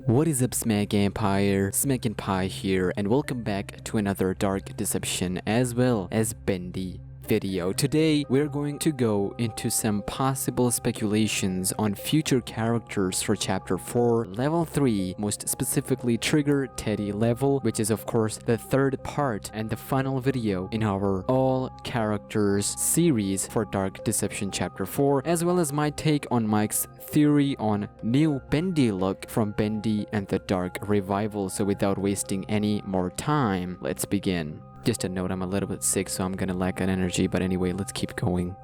What is up, SmackNPie here, and welcome back to another Dark Deception as well as Bendy video. Today we're going to go into some possible speculations on future characters for chapter 4 level 3, most specifically Trigger Teddy level, which is of course the third part and the final video in our all characters series for Dark Deception chapter 4, as well as my take on Mike's theory on new Bendy look from Bendy and the Dark Revival. So without wasting any more time, let's begin. Just a note, I'm a little bit sick, so I'm gonna lack on energy, but anyway, let's keep going.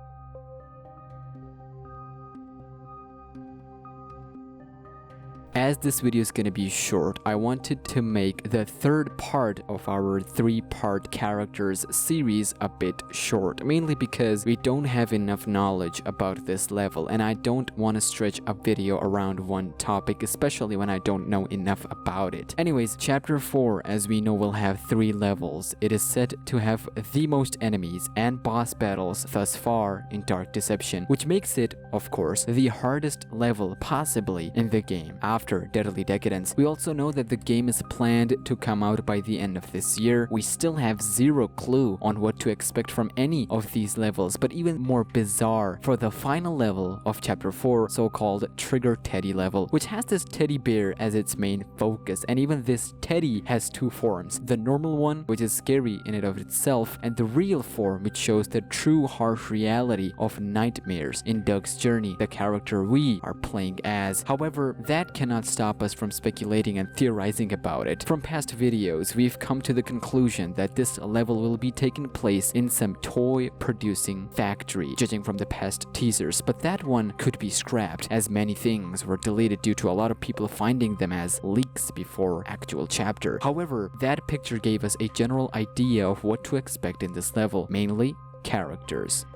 As this video is going to be short, I wanted to make the third part of our three-part characters series a bit short, mainly because we don't have enough knowledge about this level, and I don't want to stretch a video around one topic, especially when I don't know enough about it. Anyways, chapter 4, as we know, will have 3 levels. It is said to have the most enemies and boss battles thus far in Dark Deception, which makes it, of course, the hardest level possibly in the game after Deadly Decadence. We also know that the game is planned to come out by the end of this year. We still have zero clue on what to expect from any of these levels, but even more bizarre for the final level of chapter 4, so-called Trigger Teddy level, which has this teddy bear as its main focus. And even this teddy has 2 forms, the normal one, which is scary in and of itself, and the real form, which shows the true harsh reality of nightmares in Doug's journey, the character we are playing as. However, that cannot stop us from speculating and theorizing about it. From past videos, we've come to the conclusion that this level will be taking place in some toy producing factory, judging from the past teasers, but that one could be scrapped, as many things were deleted due to a lot of people finding them as leaks before actual chapter. However, that picture gave us a general idea of what to expect in this level, mainly characters.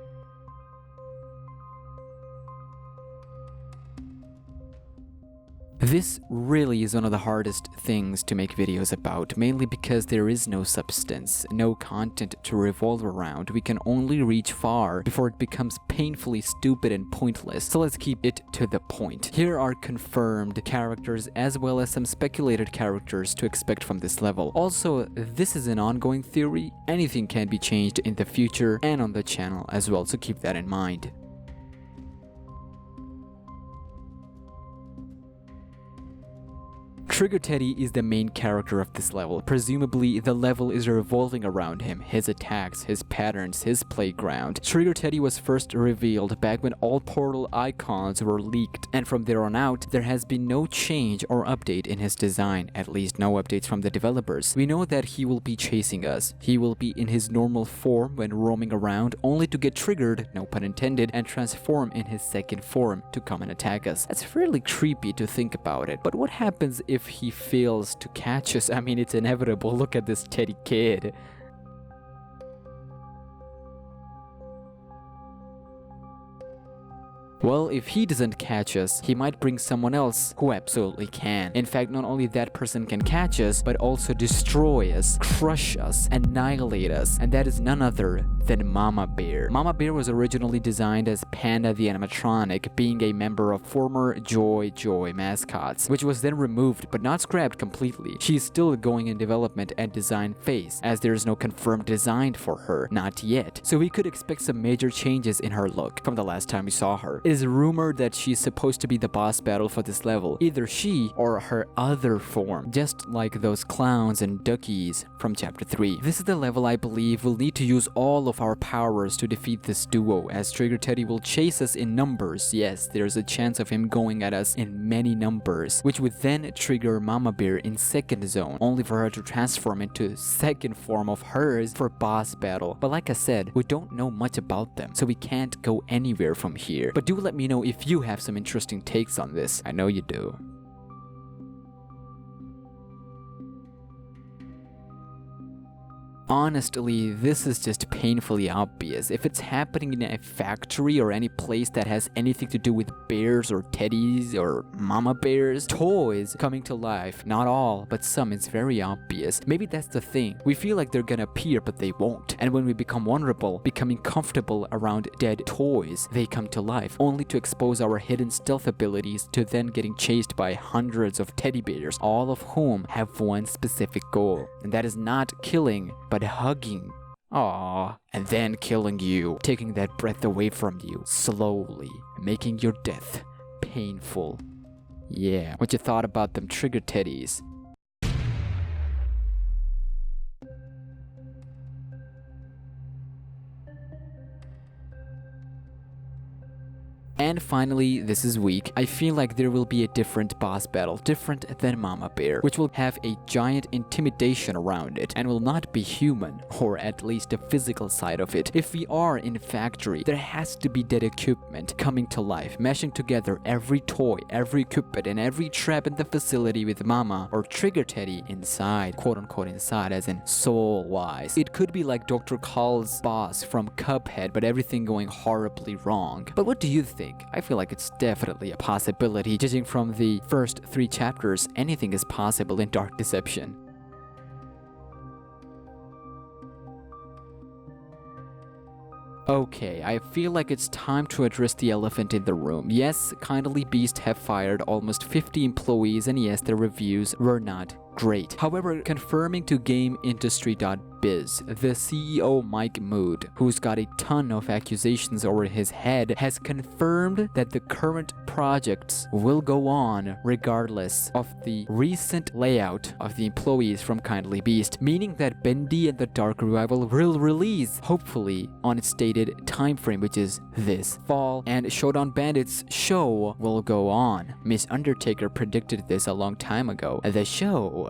This really is one of the hardest things to make videos about, mainly because there is no substance, no content to revolve around. We can only reach far before it becomes painfully stupid and pointless, so let's keep it to the point. Here are confirmed characters as well as some speculated characters to expect from this level. Also, this is an ongoing theory. Anything can be changed in the future and on the channel as well, so keep that in mind. Trigger Teddy is the main character of this level. Presumably, the level is revolving around him, his attacks, his patterns, his playground. Trigger Teddy was first revealed back when all portal icons were leaked, and from there on out, there has been no change or update in his design, at least no updates from the developers. We know that he will be chasing us. He will be in his normal form when roaming around, only to get triggered, no pun intended, and transform in his second form to come and attack us. That's fairly creepy to think about it, but what happens if he fails to catch us? I mean, it's inevitable. Look at this teddy kid. Well, if he doesn't catch us, he might bring someone else who absolutely can. In fact, not only that person can catch us, but also destroy us, crush us, annihilate us, and that is none other than Mama Bear. Mama Bear was originally designed as Panda the animatronic, being a member of former Joy mascots, which was then removed but not scrapped completely. She is still going in development and design phase, as there is no confirmed design for her, not yet. So we could expect some major changes in her look from the last time we saw her. It is rumored that she's supposed to be the boss battle for this level, either she or her other form, just like those clowns and duckies from chapter 3. This is the level I believe we'll need to use all of our powers to defeat this duo, as Trigger Teddy will chase us in numbers. Yes, there's a chance of him going at us in many numbers, which would then trigger Mama Bear in second zone, only for her to transform into second form of hers for boss battle. But like I said, we don't know much about them, so we can't go anywhere from here. But do let me know if you have some interesting takes on this. I know you do. Honestly, this is just painfully obvious. If it's happening in a factory or any place that has anything to do with bears or teddies or mama bears, toys coming to life, not all, but some, it's very obvious. Maybe that's the thing. We feel like they're gonna appear, but they won't. And when we become vulnerable, becoming comfortable around dead toys, they come to life, only to expose our hidden stealth abilities to then getting chased by hundreds of teddy bears, all of whom have one specific goal, and that is not killing, but hugging. Aww. And then killing you, taking that breath away from you, slowly, making your death painful. Yeah, what you thought about them trigger teddies? And finally, this is weak. I feel like there will be a different boss battle, different than Mama Bear, which will have a giant intimidation around it and will not be human, or at least the physical side of it. If we are in a factory, there has to be dead equipment coming to life, mashing together every toy, every equipment, and every trap in the facility with Mama or Trigger Teddy inside, quote unquote inside, as in soul-wise. It could be like Dr. Call's boss from Cuphead, but everything going horribly wrong. But what do you think? I feel like it's definitely a possibility. Judging from the first 3 chapters, anything is possible in Dark Deception. Okay, I feel like it's time to address the elephant in the room. Yes, Kindly Beast have fired almost 50 employees, and yes, their reviews were not great. However, confirming to GameIndustry.biz, the CEO Mike Mood, who's got a ton of accusations over his head, has confirmed that the current projects will go on regardless of the recent layout of the employees from Kindly Beast, meaning that Bendy and the Dark Revival will release, hopefully, on its stated time frame, which is this fall, and Showdown Bandit's show will go on. Miss Undertaker predicted this a long time ago. The show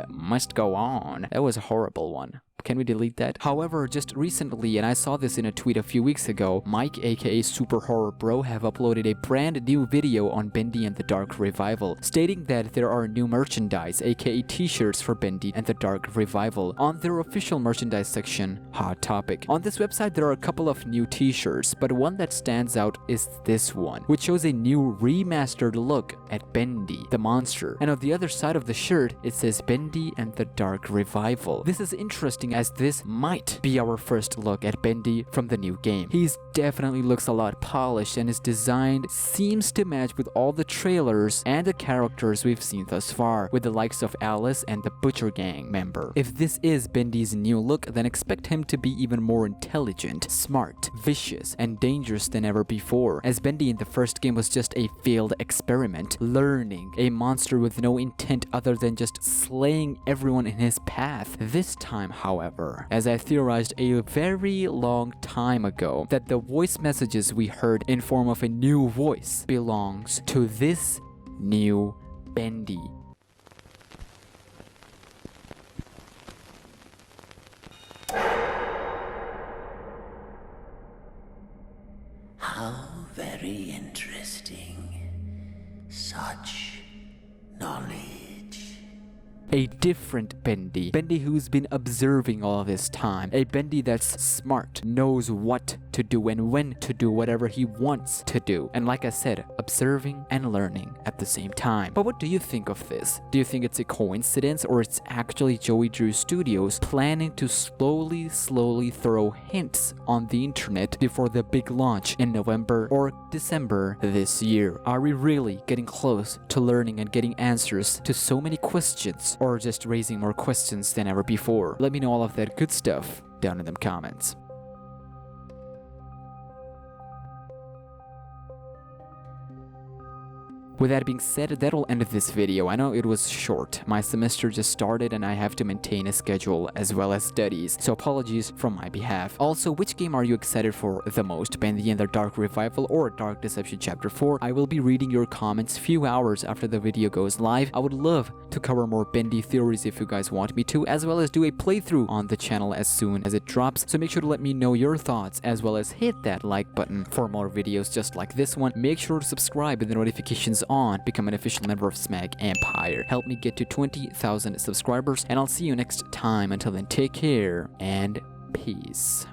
must go on. That was a horrible one. Can we delete that? However, just recently, and I saw this in a tweet a few weeks ago, Mike aka SuperHorrorBro have uploaded a brand new video on Bendy and the Dark Revival, stating that there are new merchandise, aka t-shirts for Bendy and the Dark Revival, on their official merchandise section, Hot Topic. On this website, there are a couple of new t-shirts, but one that stands out is this one, which shows a new remastered look at Bendy, the monster. And on the other side of the shirt, it says Bendy and the Dark Revival. This is interesting as this might be our first look at Bendy from the new game. He definitely looks a lot polished, and his design seems to match with all the trailers and the characters we've seen thus far, with the likes of Alice and the Butcher Gang member. If this is Bendy's new look, then expect him to be even more intelligent, smart, vicious, and dangerous than ever before, as Bendy in the first game was just a failed experiment, learning, a monster with no intent other than just slaying everyone in his path. This time, however, as I theorized a very long time ago, that the voice messages we heard in form of a new voice belongs to this new Bendy. How very interesting. Such knowledge. A different Bendy. Bendy who's been observing all this time. A Bendy that's smart, knows what to do and when to do whatever he wants to do. And like I said, observing and learning at the same time. But what do you think of this? Do you think it's a coincidence, or it's actually Joey Drew Studios planning to slowly throw hints on the internet before the big launch in November or December this year? Are we really getting close to learning and getting answers to so many questions, or just raising more questions than ever before? Let me know all of that good stuff down in the comments. With that being said, that'll end this video. I know it was short. My semester just started and I have to maintain a schedule as well as studies, so apologies from my behalf. Also, which game are you excited for the most? Bendy and the Dark Revival or Dark Deception Chapter 4? I will be reading your comments few hours after the video goes live. I would love to cover more Bendy theories if you guys want me to, as well as do a playthrough on the channel as soon as it drops, so make sure to let me know your thoughts, as well as hit that like button for more videos just like this one. Make sure to subscribe with the notifications on, become an official member of SmackNPie. Help me get to 20,000 subscribers, and I'll see you next time. Until then, take care and peace.